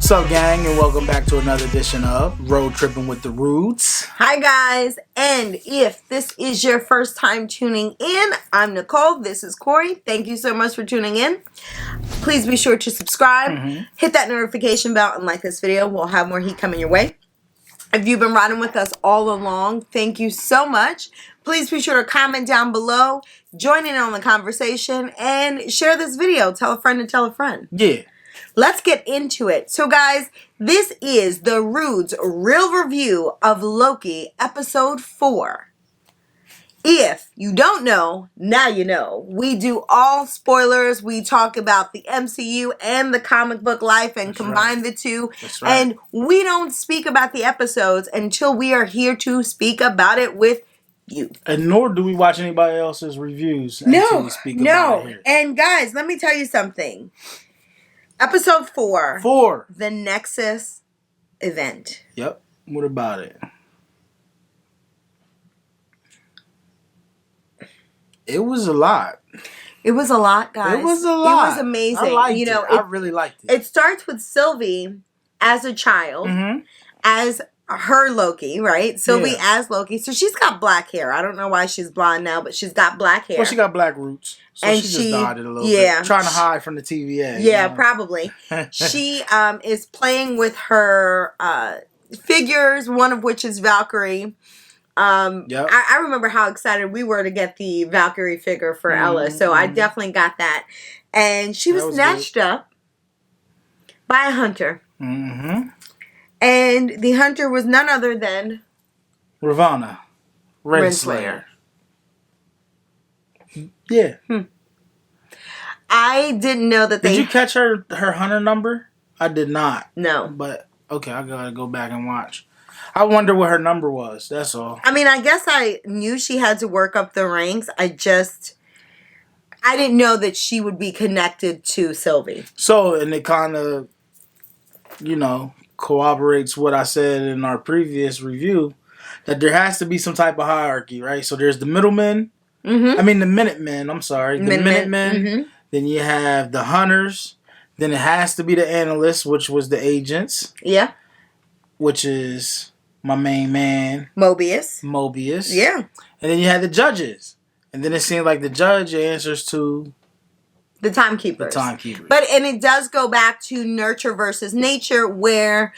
What's up, gang, and welcome back to another edition of Road Tripping with the Roots. Hi, guys, and if this is your first time tuning in, I'm Nicole. This is Corey. Thank you so much for tuning in. Please be sure to subscribe, hit that notification bell, and like this video. We'll have more heat coming your way. If you've been riding with us all along, thank you so much. Please be sure to comment down below, join in on the conversation, and share this video. Tell a friend to tell a friend. Yeah. Let's get into it. So, guys, this is the Rude's real review of Loki, episode 4. If you don't know, now you know. We do all spoilers. We talk about the MCU and the comic book life and combine the two. That's right. And we don't speak about the episodes until we are here to speak about it with you. And nor do we watch anybody else's reviews until we speak about it here. And guys, let me tell you something. Episode 4. 4. The Nexus event. Yep. What about it? It was a lot. It was a lot, guys. It was a lot. It was amazing. I liked it. I really liked it. It starts with Sylvie as a child, as her Loki, right? Sylvie as Loki. So she's got black hair. I don't know why she's blonde now, but she's got black hair. Well, she got black roots. So and she just dyed it a little bit. Trying to hide from the TVA. Yeah, you know? Probably. She is playing with her figures, one of which is Valkyrie. I remember how excited we were to get the Valkyrie figure for Ella, so I definitely got that. And she was snatched up by a hunter. And the hunter was none other than Ravonna Renslayer. Yeah. I didn't know that they... Did you catch her hunter number? I did not. No. But, okay, I gotta go back and watch. I wonder what her number was. That's all. I mean, I guess I knew she had to work up the ranks. I didn't know that she would be connected to Sylvie. So, and it kind of, corroborates what I said in our previous review, that there has to be some type of hierarchy, right? So there's the middlemen. I mean, the Minutemen. I'm sorry. The Minutemen. Then you have the hunters. Then it has to be the analysts, which was the agents. Yeah. Which is my main man. Mobius. Yeah. And then you had the judges. And then it seemed like the judge answers to... The timekeepers. But, and it does go back to nurture versus nature where,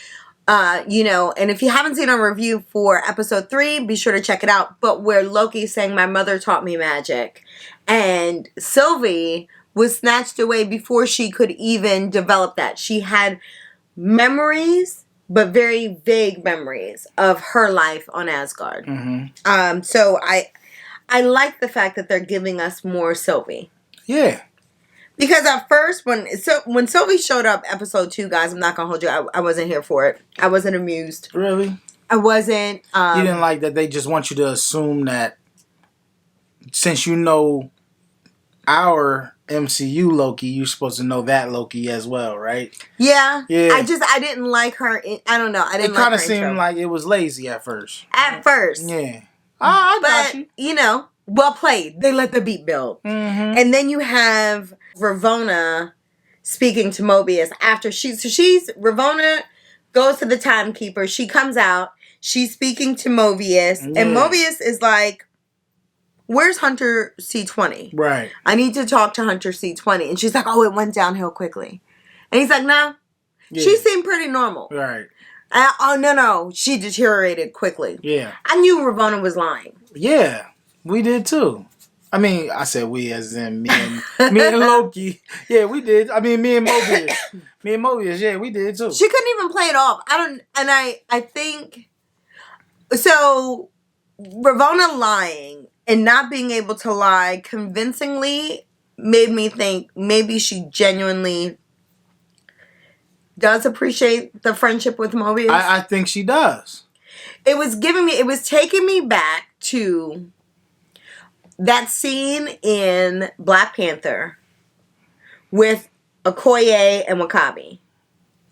and if you haven't seen our review for episode 3, be sure to check it out. But where Loki is saying, my mother taught me magic. And Sylvie was snatched away before she could even develop that. She had memories, but very vague memories of her life on Asgard. So I like the fact that they're giving us more Sylvie. Yeah. Because at first, when Sylvie showed up, episode 2, guys, I'm not going to hold you. I wasn't here for it. I wasn't amused. Really? I wasn't. You didn't like that they just want you to assume that since you know our MCU Loki, you're supposed to know that Loki as well, right? Yeah. Yeah. I didn't like her. I don't know. I didn't like her. It kind of seemed like it was lazy at first. Yeah. I got you. Well played. They let the beat build. And then you have Ravonna speaking to Mobius after Ravonna goes to the timekeeper. She comes out. She's speaking to Mobius. Yeah. And Mobius is like, where's Hunter C-20? Right. I need to talk to Hunter C-20. And she's like, oh, it went downhill quickly. And he's like, no. Yeah. She seemed pretty normal. Right. Oh, no. She deteriorated quickly. Yeah. I knew Ravonna was lying. Yeah. We did too. I mean, I said we as in me and Loki. Yeah, we did. I mean, me and Mobius. Yeah, we did too. She couldn't even play it off. I think so. Ravonna lying and not being able to lie convincingly made me think maybe she genuinely does appreciate the friendship with Mobius. I think she does. It was taking me back to that scene in Black Panther with Okoye and W'Kabi.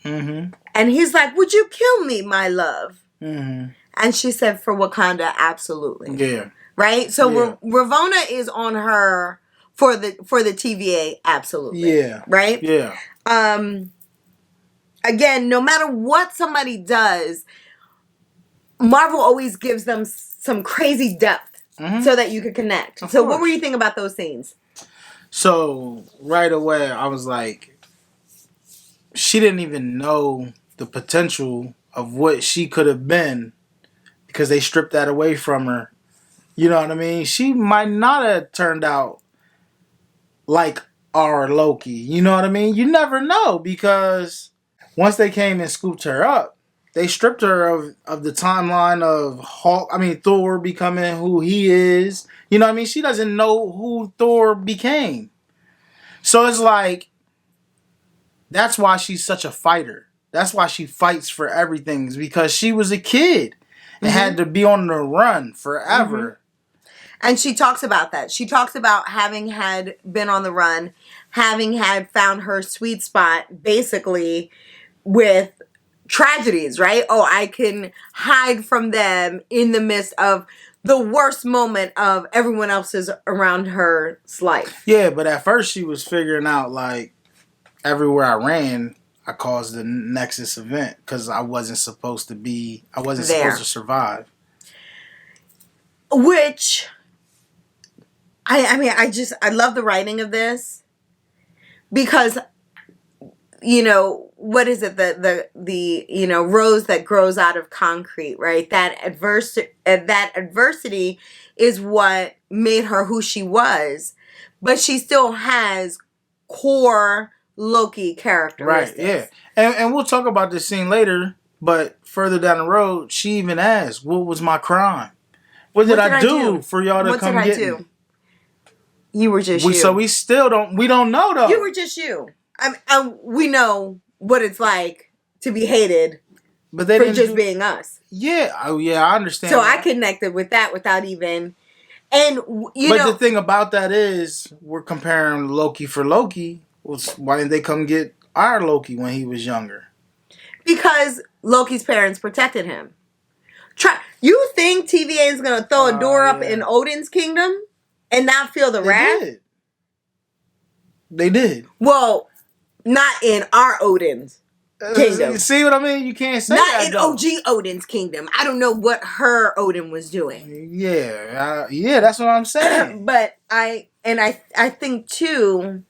And he's like, would you kill me, my love? And she said, for Wakanda, absolutely. Yeah. Right? So Ravonna is on her for the TVA, absolutely. Yeah. Right? Yeah. again, no matter what somebody does, Marvel always gives them some crazy depth so that you could connect. So what were you thinking about those scenes? So right away, I was like, she didn't even know the potential of what she could have been because they stripped that away from her. You know what I mean? She might not have turned out like our Loki. You know what I mean? You never know because once they came and scooped her up, they stripped her of the timeline of Thor becoming who he is. You know what I mean? She doesn't know who Thor became. So it's like, that's why she's such a fighter. That's why she fights for everything, is because she was a kid and had to be on the run forever. And she talks about that. She talks about having had been on the run, having had found her sweet spot, basically, with tragedies, right? Oh, I can hide from them in the midst of the worst moment of everyone else's around her's life. Yeah, but at first she was figuring out, like, everywhere I ran, I caused the Nexus event because I wasn't supposed to survive. Which, I love the writing of this because, you know, what is it? The you know, rose that grows out of concrete, right? That adversity is what made her who she was, but she still has core Loki characteristics. Right, yeah. And we'll talk about this scene later, but further down the road, she even asked, what was my crime? What did I do for y'all to come get me? You were just you. So we don't know though. You were just you. We know what it's like to be hated for just being us. Yeah, I understand. So I connected with that without even, and But the thing about that is, we're comparing Loki for Loki. Why didn't they come get our Loki when he was younger? Because Loki's parents protected him. You think TVA is going to throw a door up in Odin's kingdom and not feel the wrath? They did. Well, not in our Odin's kingdom. You see what I mean? You can't say not that. Not in OG Odin's kingdom. I don't know what her Odin was doing. Yeah, that's what I'm saying. But I think too,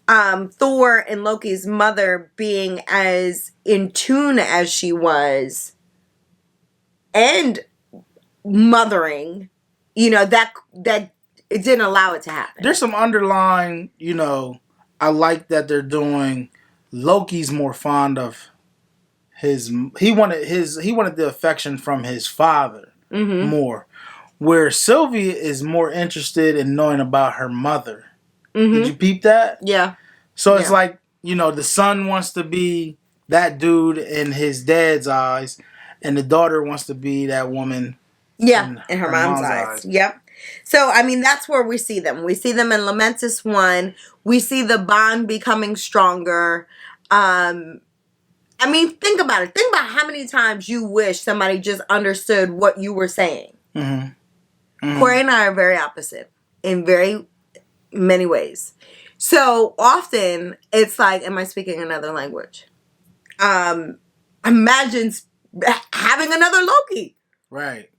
Thor and Loki's mother being as in tune as she was, and mothering, you know, that it didn't allow it to happen. There's some underlying, you know, I like that they're doing. Loki's more fond of he wanted the affection from his father more, where Sylvie is more interested in knowing about her mother. Did you peep that? Yeah. So it's like, you know, the son wants to be that dude in his dad's eyes, and the daughter wants to be that woman. Yeah, in her mom's eyes. Yep. So, I mean, that's where we see them. We see them in Lamentis 1. We see the bond becoming stronger. I mean, think about it. Think about how many times you wish somebody just understood what you were saying. Corey and I are very opposite in very many ways. So, often, it's like, am I speaking another language? Imagine having another Loki. Right.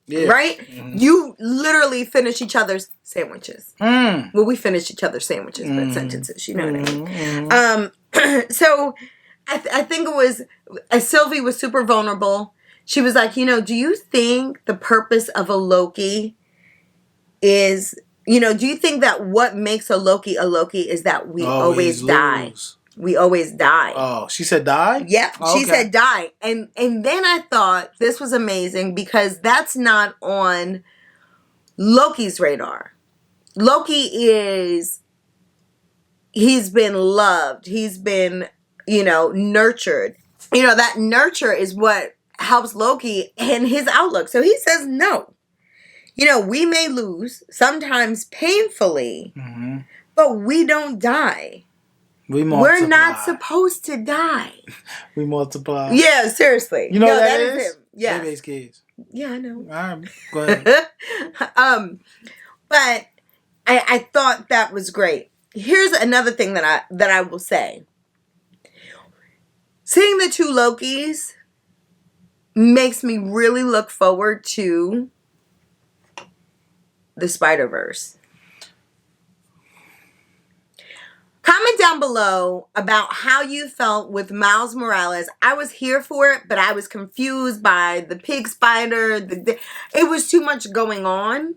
Yeah. Right? You literally finish each other's sandwiches. Well, we finish each other's sandwiches, but sentences, you know what I mean? So, I think it was, Sylvie was super vulnerable. She was like, you know, do you think the purpose of a Loki is, you know, do you think that what makes a Loki is that we always die? We always die. Oh, she said die? Yep, she said die. And then I thought this was amazing because that's not on Loki's radar. Loki he's been loved. He's been, you know, nurtured. You know, that nurture is what helps Loki in his outlook. So he says no. You know, we may lose, sometimes painfully, but we don't die. We're not supposed to die. We multiply. Yeah, seriously. You know what that is? Yeah. Baby's kids. Yeah, I know. All right, go ahead. But I thought that was great. Here's another thing that I will say. seeing the two Lokis makes me really look forward to the Spider-Verse. Comment down below about how you felt with Miles Morales. I was here for it, but I was confused by the pig spider. It was too much going on.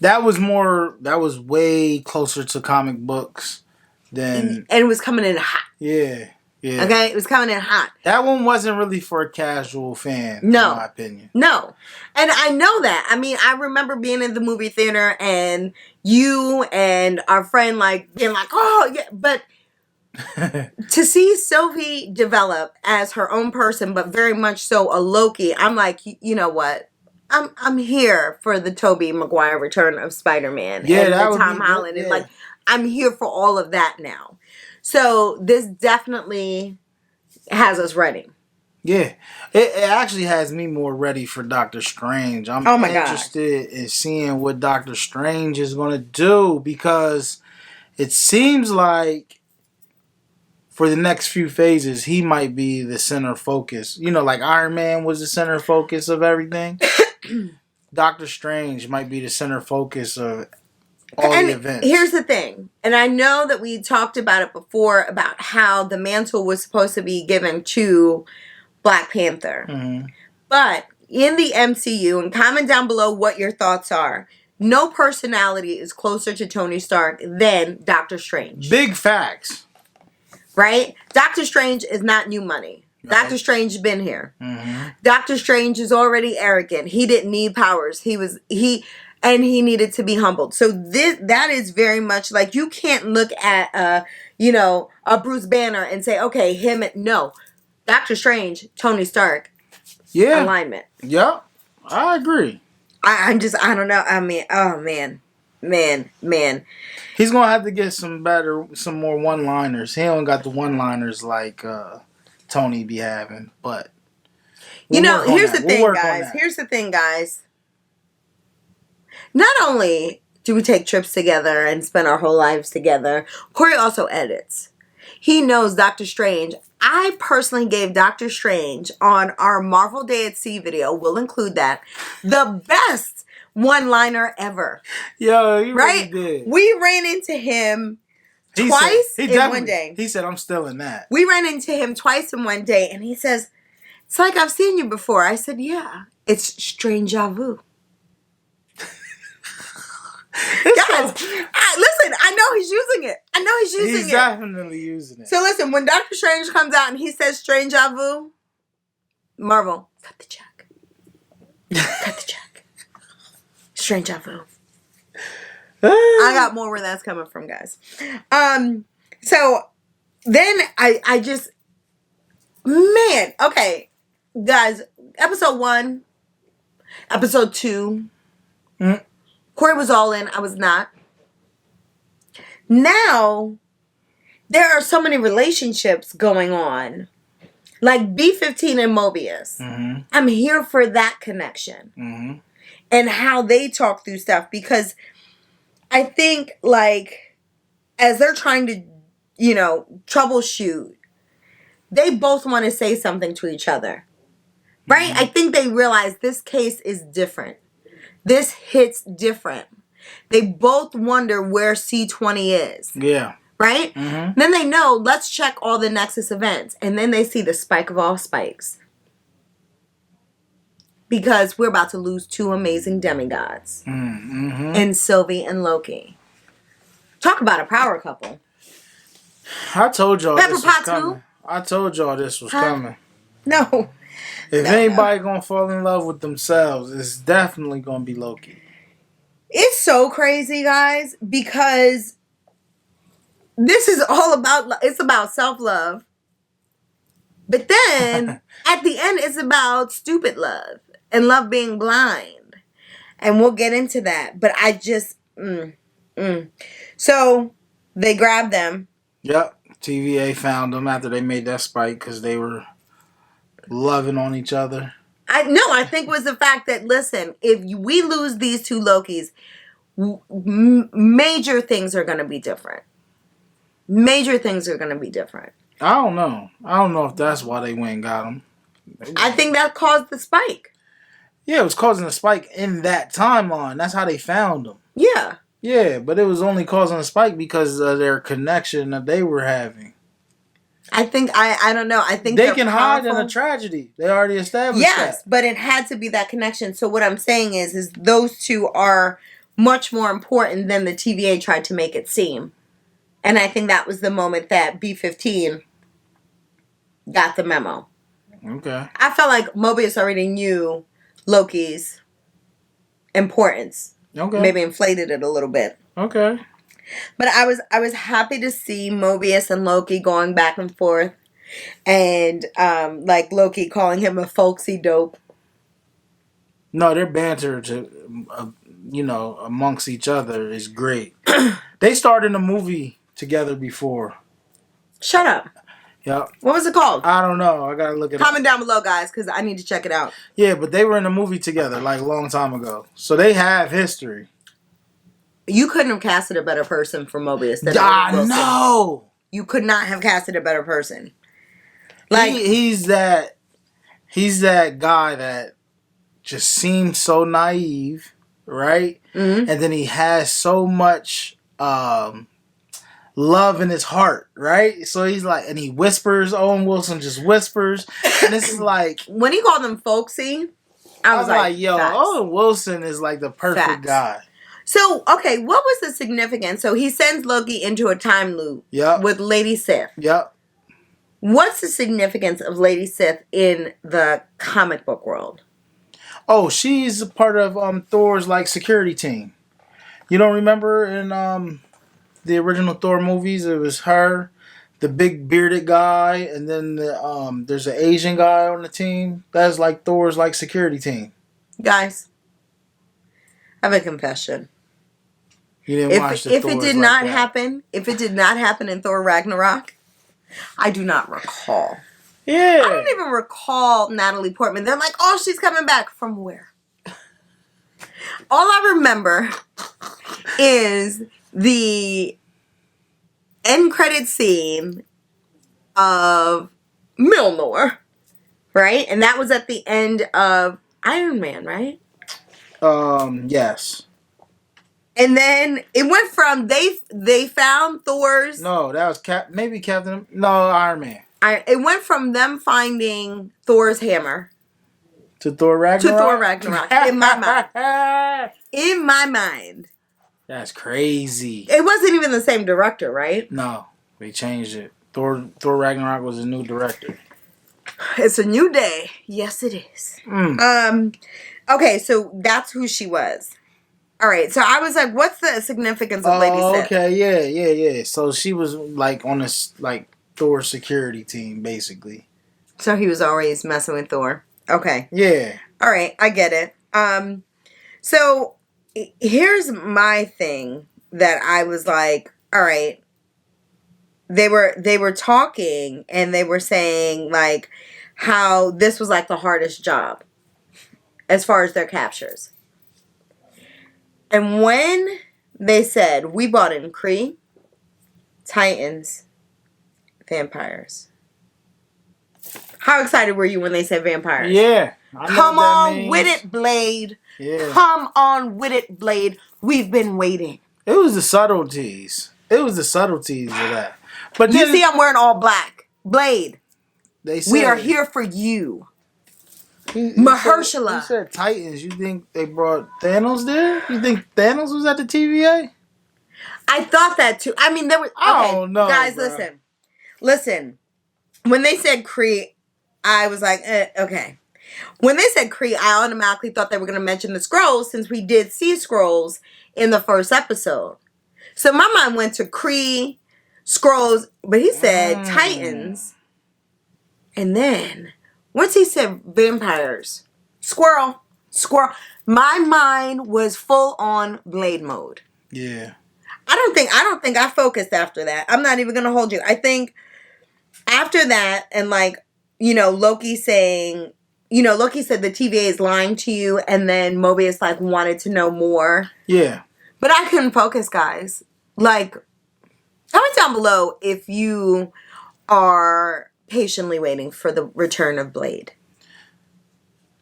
That was way closer to comic books than... And it was coming in hot. Yeah. Yeah. Okay? It was coming in hot. That one wasn't really for a casual fan, in my opinion. No. And I know that. I mean, I remember being in the movie theater and you and our friend like being like, oh, yeah. But to see Sylvie develop as her own person, but very much so a Loki, I'm like, you know what? I'm here for the Tobey Maguire Return of Spider-Man. Yeah, and that the Tom Holland. Yeah. And like, I'm here for all of that now. So this definitely has us ready. Yeah. It actually has me more ready for Doctor Strange. I'm interested in seeing what Doctor Strange is going to do, because it seems like for the next few phases, he might be the center focus. You know, like Iron Man was the center focus of everything. Doctor Strange might be the center focus of all the events. Here's the thing, and I know that we talked about it before, about how the mantle was supposed to be given to Black Panther. Mm-hmm. But in the MCU, and comment down below what your thoughts are, no personality is closer to Tony Stark than Doctor Strange. Big facts. Right? Doctor Strange is not new money. Right. Doctor Strange has been here. Mm-hmm. Doctor Strange is already arrogant. He didn't need powers. He needed to be humbled. So that is very much like, you can't look at a Bruce Banner and say, okay, him. No, Doctor Strange, Tony Stark, alignment. Yep, I agree. I don't know. I mean, oh man. He's gonna have to get some more one-liners. He don't got the one-liners like Tony be having, but here's the thing, guys. Not only do we take trips together and spend our whole lives together, Corey also edits. He knows Doctor Strange. I personally gave Doctor Strange on our Marvel Day at Sea video, we'll include that, the best one-liner ever. Yo, he really did. We ran into him twice in one day. He said, I'm still in that. We ran into him twice in one day, and he says, it's like I've seen you before. I said, yeah, it's strange-a vu. Guys, listen, I know he's using it. He's definitely using it. So listen, when Doctor Strange comes out and he says strange-a vu, Marvel, cut the check. Cut the check. Strange-a vu. I got more where that's coming from, guys. So then I just, man, okay, guys, episode 1, episode 2, Corey was all in. I was not. Now, there are so many relationships going on. Like B-15 and Mobius. Mm-hmm. I'm here for that connection. Mm-hmm. And how they talk through stuff. Because I think, like, as they're trying to, troubleshoot, they both want to say something to each other. Right? Mm-hmm. I think they realize this case is different. This hits different. They both wonder where C-20 is. Yeah. Right? Mm-hmm. Then they know, let's check all the Nexus events. And then they see the spike of all spikes. Because we're about to lose 2 amazing demigods. Mm-hmm. In Sylvie and Loki. Talk about a power couple. I told y'all this was coming. I told y'all this was coming. No. If anybody gonna fall in love with themselves, it's definitely gonna be Loki. It's so crazy, guys, because this is all about self-love. But then, at the end, it's about stupid love and love being blind. And we'll get into that. But I just, So, they grabbed them. Yep. TVA found them after they made that spike because they were loving on each other. I think it was the fact that, listen, if we lose these 2 Lokis, major things are going to be different. Major things are going to be different. I don't know. I don't know if that's why they went and got him. I think that caused the spike. Yeah, it was causing a spike in that timeline. That's how they found him. Yeah. Yeah, but it was only causing a spike because of their connection that they were having. I think I don't know. I think they can hide in a tragedy. They already established that. Yes, but it had to be that connection. So what I'm saying is those two are much more important than the TVA tried to make it seem. And I think that was the moment that B-15 got the memo. Okay. I felt like Mobius already knew Loki's importance. Okay. Maybe inflated it a little bit. Okay. But I was happy to see Mobius and Loki going back and forth, and like Loki calling him a folksy dope. No, their banter to amongst each other is great. They starred in a movie together before. Shut up. Yep. What was it called? I don't know. I gotta look it up. Comment down below, guys, because I need to check it out. Yeah, but they were in a movie together like a long time ago, so they have history. You couldn't have casted a better person for Mobius than Wilson. No. You could not have casted a better person. Like he's that guy that just seems so naive, right? Mm-hmm. And then he has so much love in his heart, right? So he's like, and he whispers. Owen Wilson just whispers, and this is like when he called him folksy, I was like, yo, facts. Owen Wilson is like the perfect guy. So, okay, what was the significance? So he sends Loki into a time loop with Lady Sif. Yep. What's the significance of Lady Sif in the comic book world? Oh, she's a part of Thor's like security team. You don't remember in the original Thor movies? It was her, the big bearded guy, and then there's an Asian guy on the team. That's like Thor's like security team. Guys, I have a confession. You didn't watch the if it did not happen, if it did not happen in Thor Ragnarok, I do not recall. Yeah. I don't even recall Natalie Portman. They're like, oh, she's coming back. From where? All I remember is the end credit scene of Milnor, right? And that was at the end of Iron Man, right? Yes. And then it went from they found Thor's. No, that was maybe Captain. No, Iron Man. It went from them finding Thor's hammer to Thor Ragnarok. In my mind. In my mind. That's crazy. It wasn't even the same director, right? No, they changed it. Thor Ragnarok was a new director. It's a new day. Yes, it is. Okay, so that's who she was. All right, so I was like, what's the significance of Lady Sif? Okay, yeah. So she was like on this like Thor security team, basically. So he was always messing with Thor. Okay. Yeah. All right, I get it. So here's my thing that I was like, all right. They were talking and they were saying like how this was like the hardest job as far as their captures. And when they said, we bought in Kree, Titans, vampires. How excited were you when they said vampires? Yeah. Come on with it, Blade. Yeah. Come on with it, Blade. We've been waiting. It was the subtleties. Of that. But you see I'm wearing all black. Blade. They said, we are here for you. Mahershala. You said Titans. You think they brought Thanos there? You think Thanos was at the TVA? I thought that too. I mean, there was. Okay, I don't know, guys, bro. Listen. When they said Kree, I was like, okay. When they said Kree, I automatically thought they were going to mention the Skrulls since we did see Skrulls in the first episode. So my mind went to Kree, Skrulls, but he said Titans. And then once he said vampires, squirrel. My mind was full on Blade mode. Yeah. I don't think I focused after that. I'm not even gonna hold you. I think after that, and like, Loki saying, Loki said the TVA is lying to you, and then Mobius like wanted to know more. Yeah. But I couldn't focus, guys. Like, comment down below if you are patiently waiting for the return of Blade.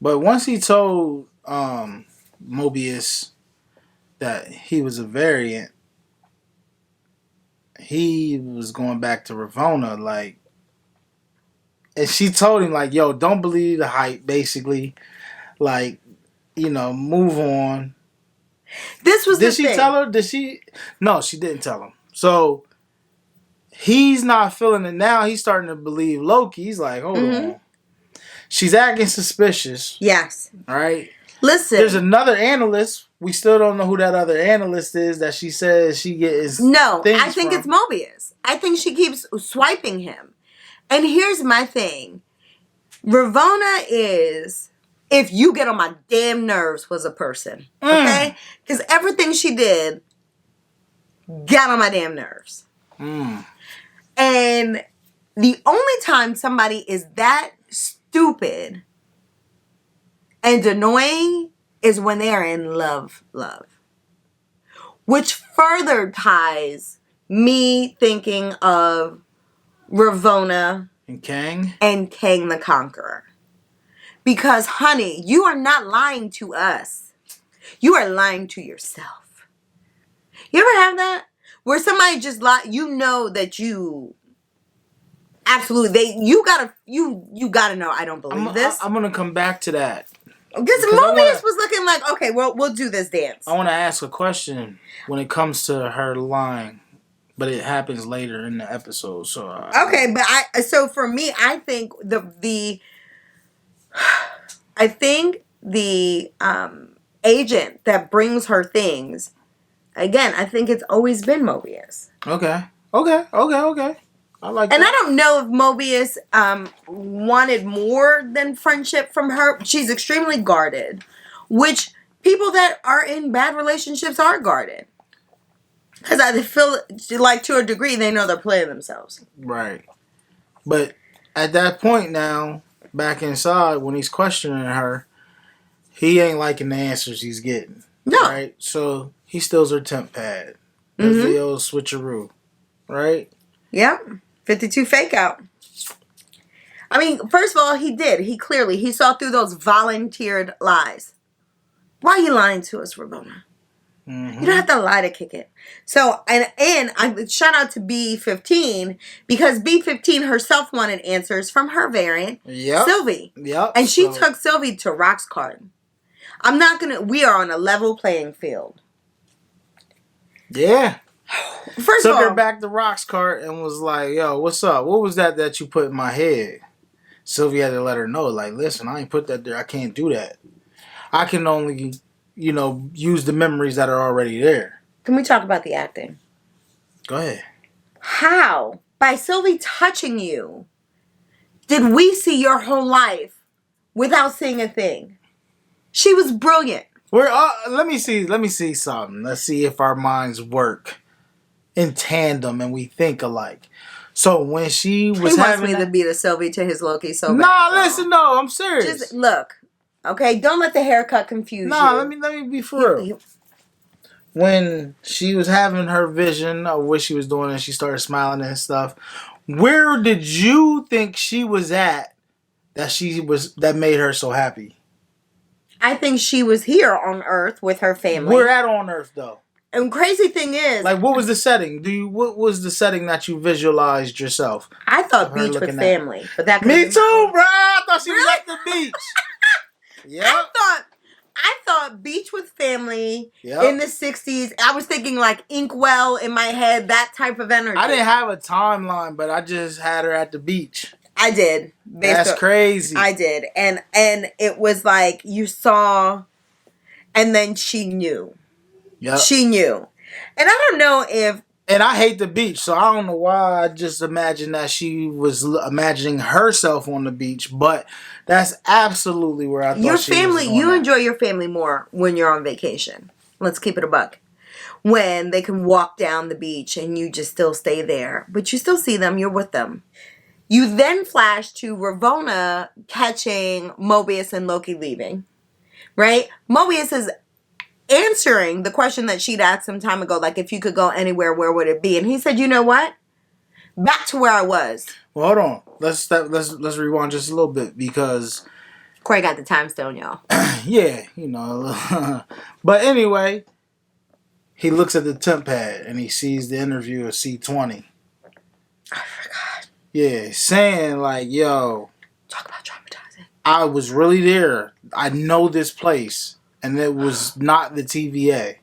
But once he told Mobius that he was a variant, he was going back to Ravonna, like, and she told him, like, yo, don't believe the hype, basically. Like, move on. This was Did she tell her? Did she? No, she didn't tell him. So he's not feeling it now. He's starting to believe Loki. He's like, hold on. She's acting suspicious. Yes. Right? Listen. There's another analyst. We still don't know who that other analyst is that she says she gets. No, I think it's Mobius. I think she keeps swiping him. And here's my thing. Ravonna is, if you get on my damn nerves, was a person. Okay? Because everything she did got on my damn nerves. And the only time somebody is that stupid and annoying is when they are in love. Which further ties me thinking of Ravonna and Kang the Conqueror. Because, honey, you are not lying to us. You are lying to yourself. You ever have that? Where somebody just you know that you absolutely you gotta know I don't believe this. I'm gonna come back to that. Because Mobius was looking like, okay, well, we'll do this dance. I want to ask a question when it comes to her lying, but it happens later in the episode. So okay, but so for me, I think the agent that brings her things, again, I think it's always been Mobius. Okay. I like and that. I don't know if Mobius wanted more than friendship from her. She's extremely guarded, which people that are in bad relationships are guarded. Because I feel like to a degree they know they're playing themselves. Right. But at that point now, back inside, when he's questioning her, he ain't liking the answers he's getting. No. Right? So he steals her temp pad. That's the old switcheroo. Right? Yep. 52 fake out. I mean, first of all, he did. He saw through those volunteered lies. Why are you lying to us, Ravonna? You don't have to lie to kick it. So, and I shout out to B15 because B15 herself wanted answers from her variant, Sylvie. Yep. And she took Sylvie to Roxcart. We are on a level playing field. Yeah. First of all, took her back to Roxcart and was like, yo, what's up? What was that you put in my head? Sylvie had to let her know, like, listen, I ain't put that there. I can't do that. I can only, use the memories that are already there. Can we talk about the acting? Go ahead. How, by Sylvie touching you, did we see your whole life without seeing a thing? She was brilliant. Let me see something. Let's see if our minds work in tandem and we think alike. So when she was having me to beat a Sylvie to his Loki so bad. Nah, listen, no, I'm serious. Just look, okay? Don't let the haircut confuse you. Let me be for real. When she was having her vision of what she was doing and she started smiling and stuff, where did you think she was at that made her so happy? I think she was here on Earth with her family. Where at on Earth though? And crazy thing is, like, what was the setting? What was the setting that you visualized yourself? I thought beach with family, but that me too, bro. I thought she was at the beach. Yeah, I thought beach with family in the 60s. I was thinking like Inkwell in my head, that type of energy. I didn't have a timeline, but I just had her at the beach. I did. That's crazy. I did, and it was like you saw, and then she knew. Yep. She knew. And I don't know if... And I hate the beach, so I don't know why I just imagined that she was imagining herself on the beach, but that's absolutely where I thought your she family, was you enjoy your family more when you're on vacation. Let's keep it a buck. When they can walk down the beach and you just still stay there, but you still see them, you're with them. You then flash to Ravonna catching Mobius and Loki leaving, right? Mobius is answering the question that she'd asked some time ago, like, if you could go anywhere, where would it be? And he said, you know what? back to where I was. Well, hold on. Let's rewind just a little bit because Corey got the time stone, y'all. Yeah, you know. But anyway, he looks at the temp pad and he sees the interview of C20. I forgot. Yeah, saying like, yo, talk about traumatizing. I was really there. I know this place. And it was not the TVA.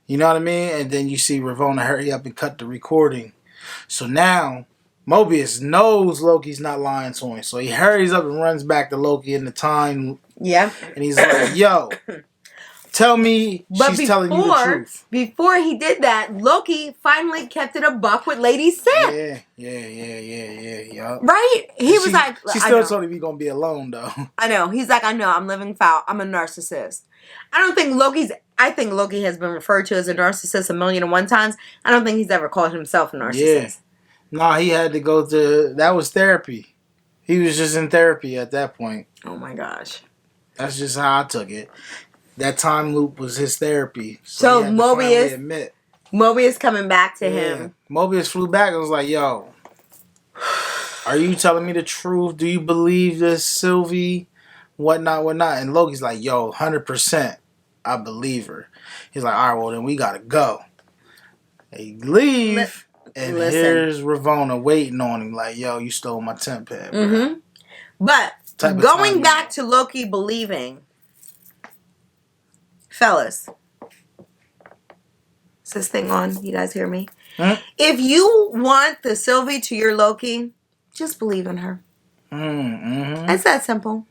You know what I mean? And then you see Ravonna hurry up and cut the recording. So now, Mobius knows Loki's not lying to him. So he hurries up and runs back to Loki in the time. Yeah. And he's like, yo, tell me she's telling you the truth. Before he did that, Loki finally kept it a buck with Lady Sif. Yeah. Right? He was like... She still told him he's going to be alone, though. I know. He's like, I know. I'm living foul. I'm a narcissist. I think Loki has been referred to as a narcissist 1,000,001 times. I don't think he's ever called himself a narcissist. Yeah. No, he had to go to... That was therapy. He was just in therapy at that point. Oh, my gosh. That's just how I took it. That time loop was his therapy. So Mobius coming back to him. Mobius flew back and was like, yo, are you telling me the truth? Do you believe this, Sylvie? Whatnot. And Loki's like, yo, 100%. I believe her. He's like, all right, well, then we got to go. They leave. Here's Ravonna waiting on him like, yo, you stole my temp pad, bro. Mm-hmm. But going back to Loki believing... Fellas, is this thing on? You guys hear me? Mm-hmm. If you want the Sylvie to your Loki, just believe in her. Mm-hmm. It's that simple.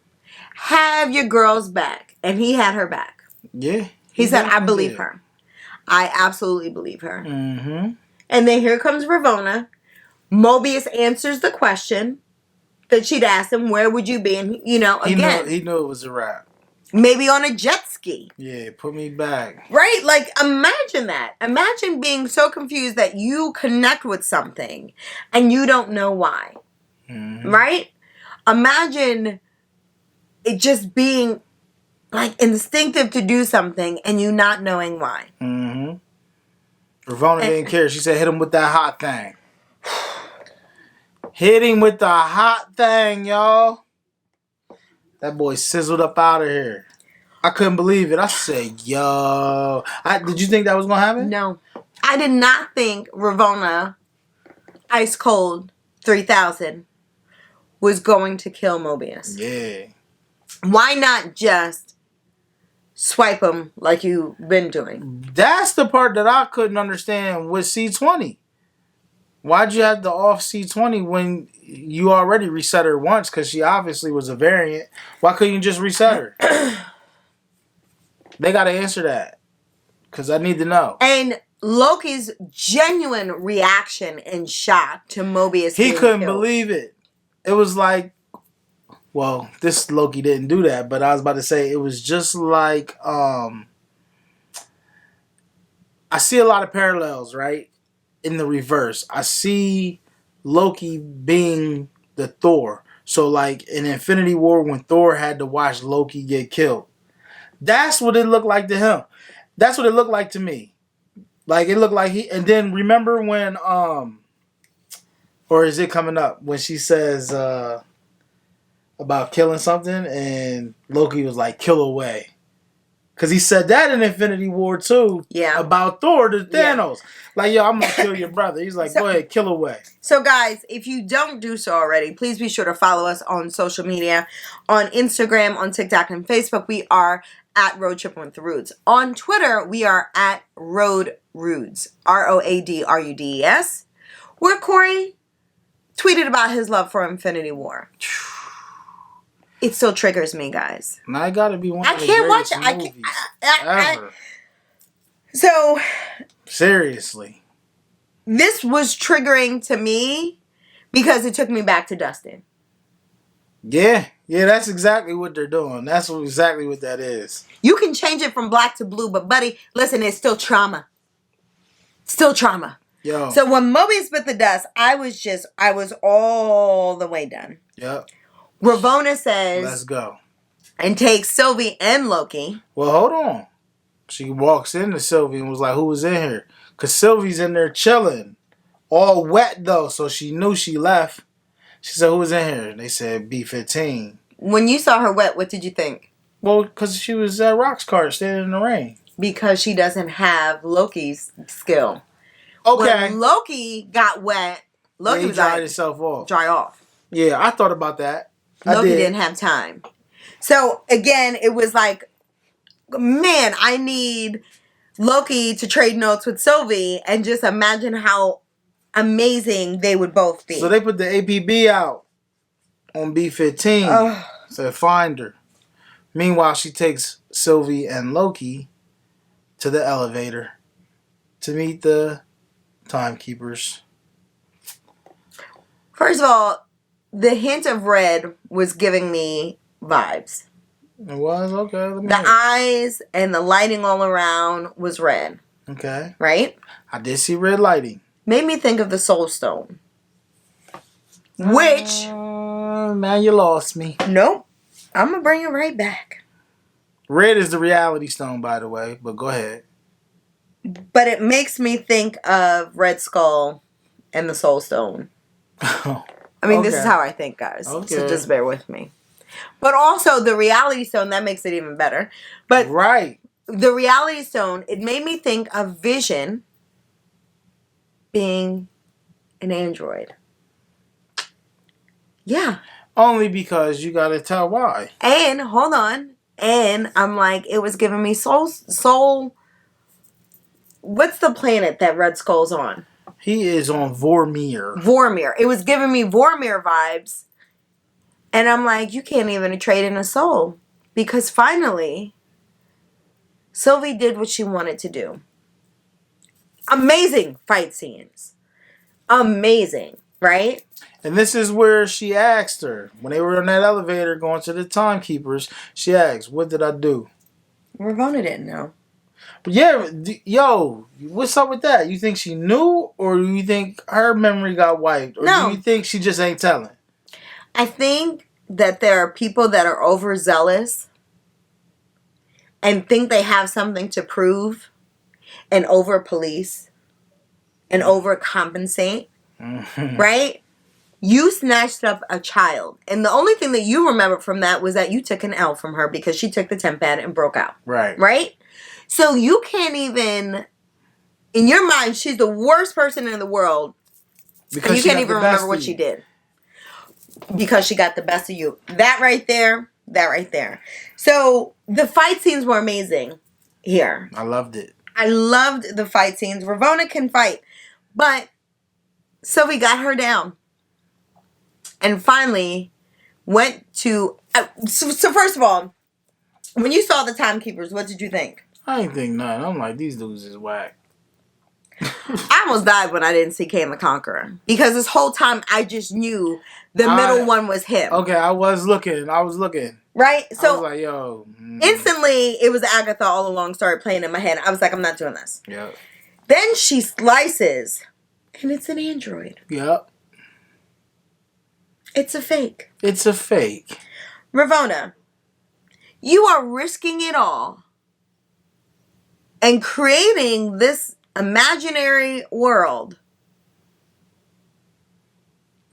Have your girl's back. And he had her back. Yeah. He said, I believe her. I absolutely believe her. Mm-hmm. And then here comes Ravonna. Mobius answers the question that she'd asked him, where would you be? And, again. He knew it was a wrap. Maybe on a jet ski. Yeah, put me back. Right? Like, imagine that. Imagine being so confused that you connect with something and you don't know why. Mm-hmm. Right? Imagine it just being, like, instinctive to do something and you not knowing why. Mm-hmm. Ravonna didn't care. She said, hit him with that hot thing. Hit him with the hot thing, y'all. That boy sizzled up out of here. I couldn't believe it. I said, yo. Did you think that was going to happen? No. I did not think Ravonna, Ice Cold 3000, was going to kill Mobius. Yeah. Why not just swipe him like you've been doing? That's the part that I couldn't understand with C20. Why'd you have to off C20 when you already reset her once? Because she obviously was a variant. Why couldn't you just reset her? They got to answer that. Because I need to know. And Loki's genuine reaction and shock to Mobius. He couldn't believe it. It was like, well, this Loki didn't do that. But I was about to say, it was just like, I see a lot of parallels, right? In the reverse, I see Loki being the Thor. So, like in Infinity War, when Thor had to watch Loki get killed, that's what it looked like to him. That's what it looked like to me. Like it looked like he. And then remember when, or is it coming up when she says about killing something, and Loki was like, "Kill away." Because he said that in Infinity War too. Yeah. About Thor to Thanos. Yeah. Like, yo, I'm going to kill your brother. He's like, go ahead, kill away. So, guys, if you don't do so already, please be sure to follow us on social media. On Instagram, on TikTok, and Facebook, we are at Road Tripping with the Rudes. On Twitter, we are at Road Rudes. ROADRUDES. Where Corey tweeted about his love for Infinity War. It still triggers me, guys. Now I gotta be one. I can't watch it. I can't. So seriously, this was triggering to me because it took me back to Dustin. Yeah, that's exactly what they're doing. That's exactly what that is. You can change it from black to blue, but buddy, listen, it's still trauma. Still trauma. Yo. So when Mobius bit the dust, I was all the way done. Yep. Ravonna says, let's go. And takes Sylvie and Loki. Well, hold on. She walks into Sylvie and was like, who was in here? Because Sylvie's in there chilling all wet though, so she knew she left. She said, "Who was in here?" They said B-15. When you saw her wet, what did you think? Well, because she was at Rock's cart standing in the rain. Because she doesn't have Loki's skill. Okay. When Loki got wet, Loki was dried himself off. Dry off. Yeah, I thought about that. Loki didn't have time. So again, it was like, man, I need Loki to trade notes with Sylvie, and just imagine how amazing they would both be. So they put the APB out on B-15. Said find her. Meanwhile, she takes Sylvie and Loki to the elevator to meet the timekeepers. First of all, the hint of red was giving me vibes. It was? Okay. The eyes and the lighting all around was red. Okay. Right? I did see red lighting. Made me think of the Soul Stone. Which... now you lost me. Nope. I'm going to bring it right back. Red is the reality stone, by the way, but go ahead. But it makes me think of Red Skull and the Soul Stone. I mean, This is how I think, guys. Okay. So just bear with me. But also, the reality stone, that makes it even better. But right. The reality stone, it made me think of Vision being an android. Yeah. Only because you gotta tell why. And, hold on. And I'm like, it was giving me soul. What's the planet that Red Skull's on? He is on Vormir. Vormir. It was giving me Vormir vibes. And I'm like, you can't even trade in a soul. Because finally, Sylvie did what she wanted to do. Amazing fight scenes. Amazing, right? And this is where she asked her, when they were in that elevator going to the timekeepers, she asked, what did I do? Ravonna didn't know. Yeah, yo, what's up with that? You think she knew, or do you think her memory got wiped? Or do you think she just ain't telling? I think that there are people that are overzealous and think they have something to prove and over-police and overcompensate, right? You snatched up a child. And the only thing that you remember from that was that you took an L from her because she took the temp pad and broke out. Right. Right? So you can't even, in your mind, she's the worst person in the world. Because you can't even remember what she did. Because she got the best of you. That right there. So the fight scenes were amazing here. I loved it. I loved the fight scenes. Ravonna can fight. But Sylvie got her down. And finally went to... So first of all, when you saw the timekeepers, what did you think? I ain't think nothing. I'm like, these dudes is whack. I almost died when I didn't see Kane the Conqueror. Because this whole time, I just knew the middle one was him. Okay, I was looking. Right? So, I was like, yo. Instantly, it was Agatha all along started playing in my head. I was like, I'm not doing this. Yep. Then she slices, and it's an android. Yep. It's a fake. Ravonna, you are risking it all and creating this imaginary world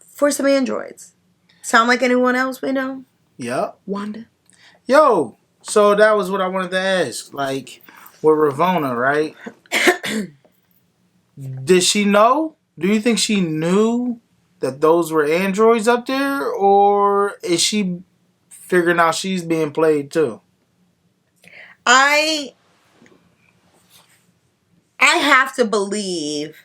for some androids. Sound like anyone else we know? Yep. Wanda. Yo, so that was what I wanted to ask. Like, with Ravonna, right? Did she know? Do you think she knew that those were androids up there? Or is she figuring out she's being played too? I have to believe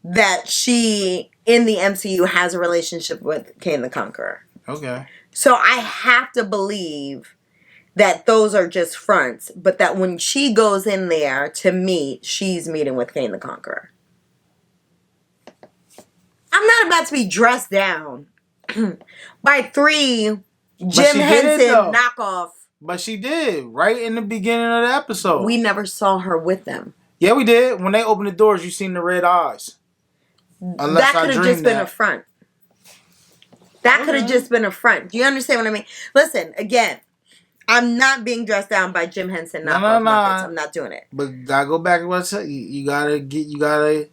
that she, in the MCU, has a relationship with Kane the Conqueror. Okay. So I have to believe that those are just fronts, but that when she goes in there to meet, she's meeting with Kane the Conqueror. I'm not about to be dressed down by 3 Jim Henson knockoff. But she did, right in the beginning of the episode. We never saw her with them. Yeah, we did. When they opened the doors, you seen the red eyes. That could have just been a front. That could have just been a front. Do you understand what I mean? Listen, again, I'm not being dressed down by Jim Henson knockoff Muppets. I'm not doing it. But gotta go back to what I said. You gotta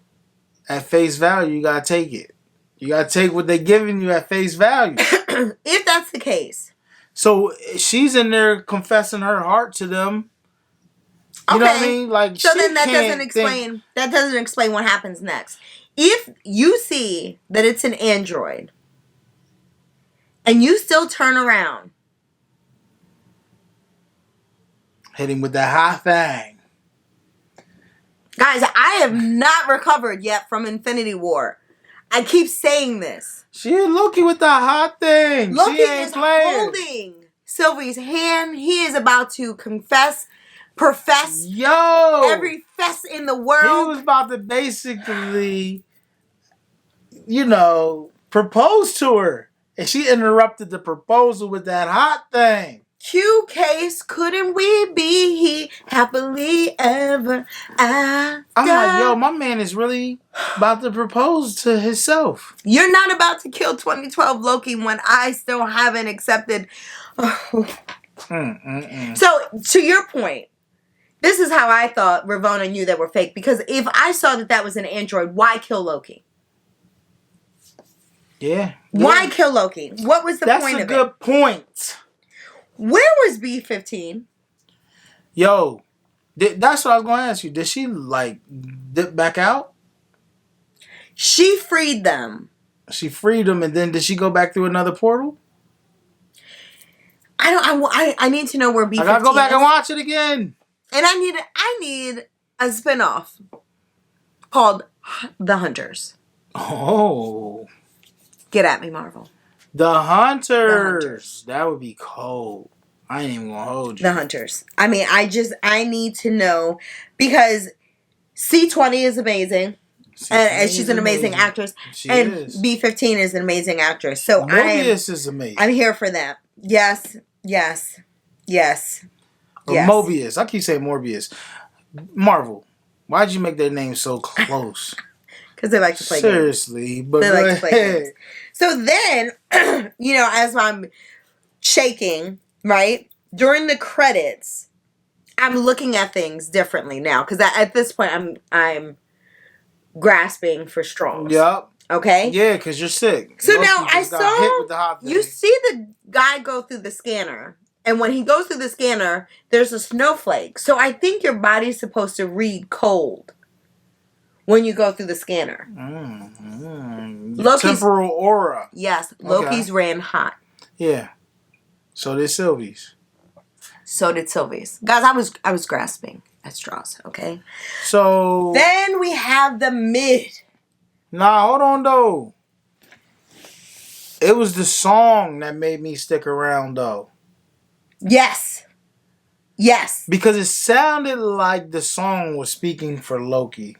at face value, you gotta take it. You gotta take what they're giving you at face value. If that's the case. So she's in there confessing her heart to them. You know what I mean? Like, so then that doesn't explain what happens next. If you see that it's an android and you still turn around, hit him with that hot thing. Guys, I have not recovered yet from Infinity War. I keep saying this. She hit Loki with the hot thing. Loki is holding Sylvie's hand. He is about to profess every fess in the world. He was about to basically, propose to her. And she interrupted the proposal with that hot thing. Q case, couldn't we be happily ever after? I'm like, yo, my man is really about to propose to himself. You're not about to kill 2012 Loki when I still haven't accepted. So, to your point, this is how I thought Ravonna knew they were fake. Because if I saw that was an android, why kill Loki? Yeah. Why kill Loki? What was the point of it? That's a good point. Where was B-15? Yo, that's what I was going to ask you. Did she, dip back out? She freed them. She freed them, and then did she go back through another portal? I need to know where B-15 is. I got to go back and watch it again. And I need a spinoff called The Hunters. Oh. Get at me, Marvel. The Hunters. That would be cold. I ain't even gonna hold you. The Hunters. I mean, I need to know because C-20 is amazing. And she's an amazing actress. She is. B-15 is an amazing actress. So Morbius is amazing. I'm here for that. Yes. Or Mobius. I keep saying Morbius. Marvel. Why'd you make their name so close? Because they like to play games. Seriously. But they like to play games. So then, as I'm shaking, right, during the credits, I'm looking at things differently now. Because at this point, I'm grasping for straws. Yep. Okay? Yeah, because you're sick. So now I saw, you see the guy go through the scanner. And when he goes through the scanner, there's a snowflake. So I think your body's supposed to read cold when you go through the scanner. Loki's temporal aura. Yes. Loki's ran hot. Yeah. So did Sylvie's. Guys, I was grasping at straws, okay? So then we have the mid. Nah, hold on though. It was the song that made me stick around though. Yes. Because it sounded like the song was speaking for Loki.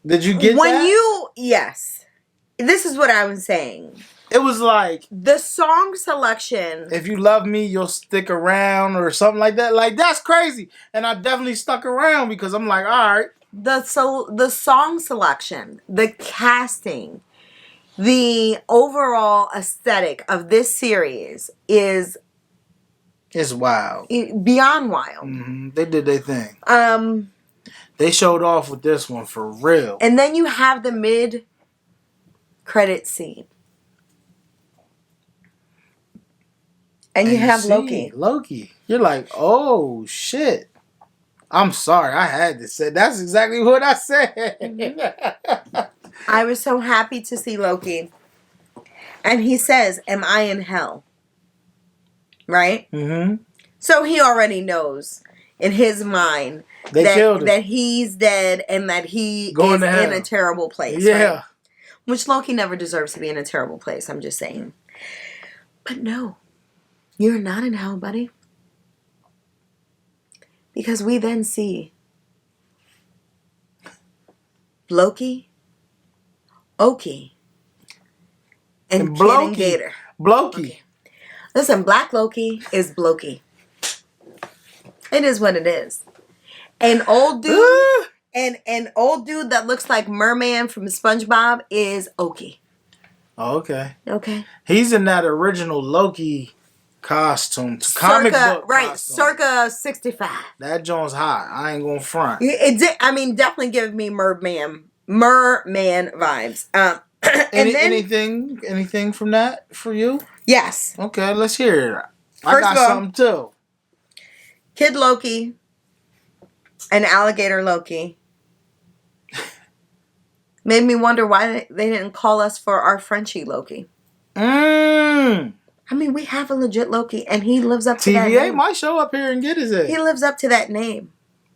Did you get that? Yes. This is what I was saying. It was like the song selection. If you love me, you'll stick around or something like that. Like, that's crazy. And I definitely stuck around because I'm like, all right. The song selection, the casting, the overall aesthetic of this series is wild. Beyond wild. Mm-hmm. They did their thing. They showed off with this one for real. And then you have the mid-credit scene. And you have Loki. You're like, oh, shit. I'm sorry. I had to say. That's exactly what I said. Mm-hmm. I was so happy to see Loki. And he says, am I in hell? Right? Mm-hmm. So he already knows in his mind that he's dead and that he is in a terrible place. Yeah. Right? Which Loki never deserves to be in a terrible place. I'm just saying. But no. You're not in hell, buddy. Because we then see Loki, Oki, and Kid and Gator. Bloki. Okay. Listen, Black Loki is Bloki. It is what it is. An old dude, an old dude that looks like Merman from SpongeBob is Oki. Oh, okay. Okay. He's in that original Loki costume. Comic book right, costume. circa 65. That joint's hot. I ain't gonna front. It did. I mean, definitely give me merman vibes. And then anything from that for you? Yes. Okay, let's hear it. I got something too. Kid Loki and Alligator Loki made me wonder why they didn't call us for our Frenchie Loki. I mean, we have a legit Loki, and he lives up to that name. TVA might show up here and get his ass. He lives up to that name.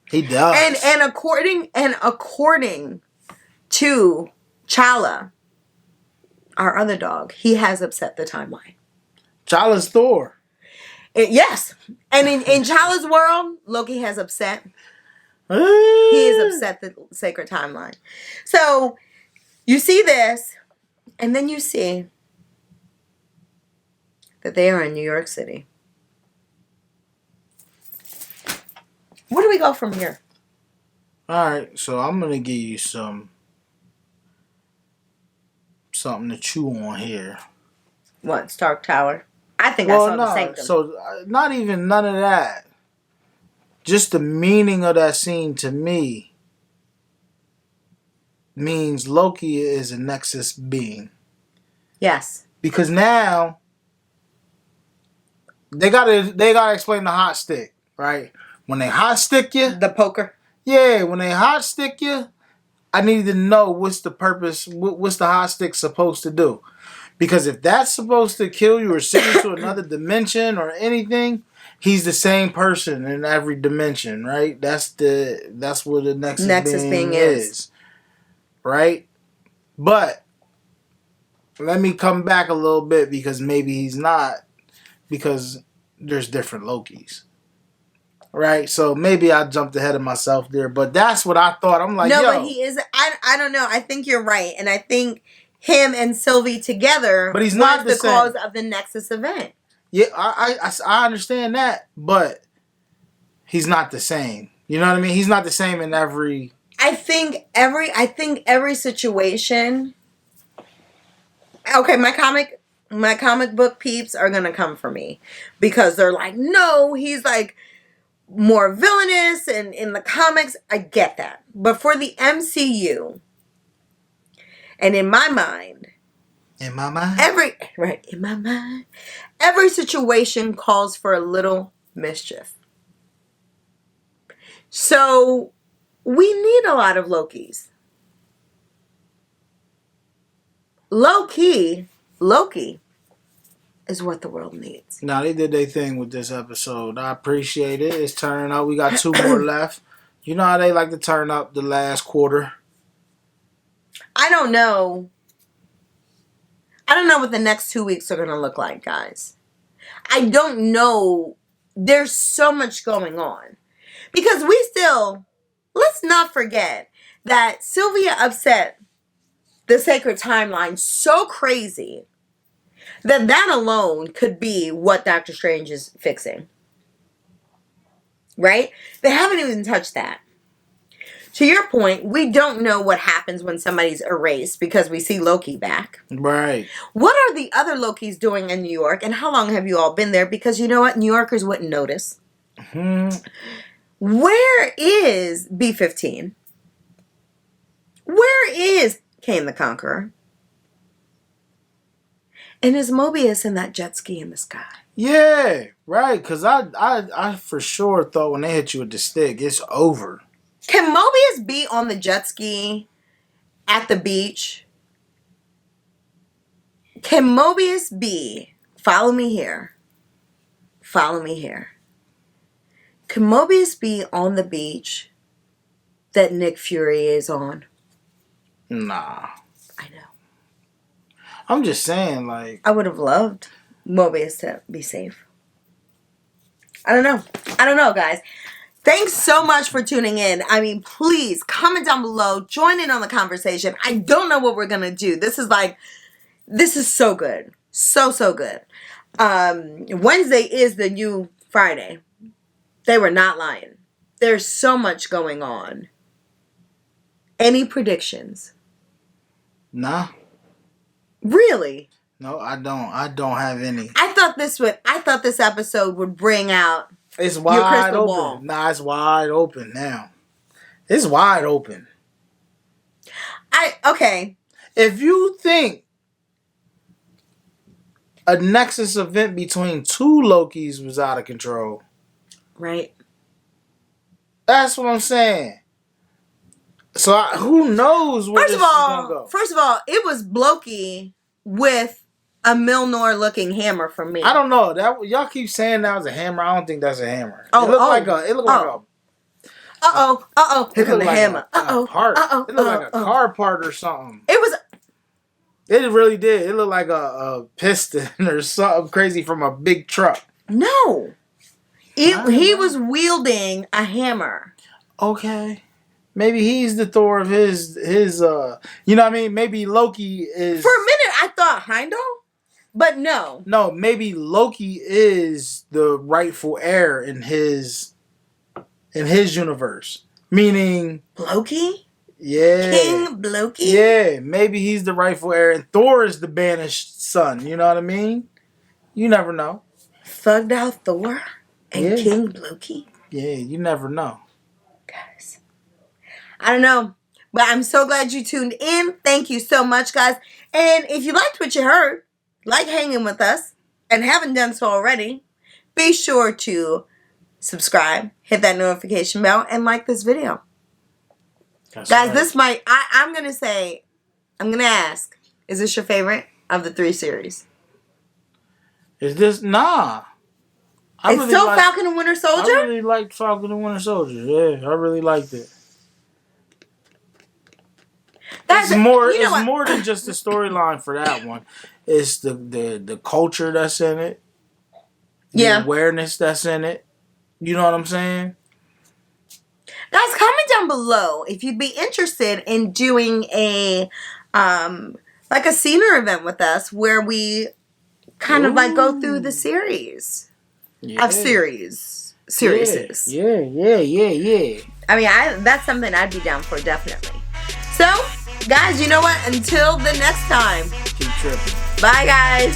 He does. And according to Chala, our other dog, he has upset the timeline. Chala's Thor. Yes. And in Chala's world, Loki has upset. He has upset the sacred timeline. So, you see this, and then you see that they are in New York City. Where do we go from here? Alright, so I'm going to give you something to chew on here. What, Stark Tower? I think I saw the Sanctum. So, not even none of that. Just the meaning of that scene to me means Loki is a Nexus being. Yes. Because now they gotta explain the hot stick, right? When they hot stick you, the poker. Yeah, when they hot stick you, I need to know what's the purpose. What's the hot stick supposed to do? Because if that's supposed to kill you or send you to another dimension or anything, he's the same person in every dimension, right? That's what the Nexus being is, right? But let me come back a little bit because maybe he's not, because there's different Lokis. Right? So maybe I jumped ahead of myself there, but that's what I thought. I'm like, no, but he is, I don't know. I think you're right. And I think him and Sylvie together but he's not the cause of the Nexus event. Yeah, I understand that, but he's not the same. You know what I mean? He's not the same in every... I think every situation... Okay, my comic book peeps are gonna come for me because they're like, no, he's like more villainous, and in the comics, I get that. But for the MCU, and in my mind, every situation calls for a little mischief. So we need a lot of Lokis. Loki is what the world needs. Now, they did their thing with this episode. I appreciate it. It's turning out. We got 2 more left. You know how they like to turn up the last quarter? I don't know what the next 2 weeks are going to look like, guys. I don't know. There's so much going on. Because let's not forget that Sylvia upset the sacred timeline so crazy that alone could be what Doctor Strange is fixing. Right? They haven't even touched that. To your point, we don't know what happens when somebody's erased because we see Loki back. Right. What are the other Lokis doing in New York, and how long have you all been there? Because you know what? New Yorkers wouldn't notice. Mm-hmm. Where is B-15? Where is Kane the Conqueror? And is Mobius in that jet ski in the sky? Yeah, right. Because I for sure thought when they hit you with the stick, it's over. Can Mobius be on the jet ski at the beach? Can Mobius be... Follow me here. Can Mobius be on the beach that Nick Fury is on? Nah. I know. I'm just saying, like... I would have loved Mobius to be safe. I don't know, guys. Thanks so much for tuning in. I mean, please comment down below. Join in on the conversation. I don't know what we're going to do. This is so good. So good. Wednesday is the new Friday. They were not lying. There's so much going on. Any predictions? Nah. Really? No, I don't. I don't have any. I thought this episode would bring out it's wide your crystal open. ball. Nah, it's wide open now. It's wide open. Okay. If you think a Nexus event between two Lokis was out of control. Right. That's what I'm saying. So who knows where this is going to go? First of all, it was Loki with a Mjolnir looking hammer for me. I don't know. That y'all keep saying that was a hammer. I don't think that's a hammer. It looked like a Here comes the hammer. Part. It looked like a car part or something. It was. It really did. It looked like a piston or something crazy from a big truck. No. He was wielding a hammer. Okay. Maybe he's the Thor of his you know what I mean? Maybe Loki is... For a minute, I thought Heimdall, but no. No, maybe Loki is the rightful heir in his universe. Meaning... Loki? Yeah. King Loki? Yeah, maybe he's the rightful heir and Thor is the banished son. You know what I mean? You never know. Thugged out Thor and King Loki? Yeah, you never know. Guys. I don't know, but I'm so glad you tuned in. Thank you so much, guys. And if you liked what you heard, like hanging with us, and haven't done so already, be sure to subscribe, hit that notification bell, and like this video. That's guys, right. This might, I'm going to ask, is this your favorite of the 3 series? Is this, nah. It's still Falcon and Winter Soldier? I really liked Falcon and Winter Soldier. Yeah, I really liked it. It's more than just the storyline for that one. It's the culture that's in it. The awareness that's in it. You know what I'm saying? Guys, comment down below if you'd be interested in doing a like a senior event with us where we kind of like go through the series of series. Yeah. I mean, that's something I'd be down for, definitely. So, guys, you know what? Until the next time. Keep tripping. Bye, guys.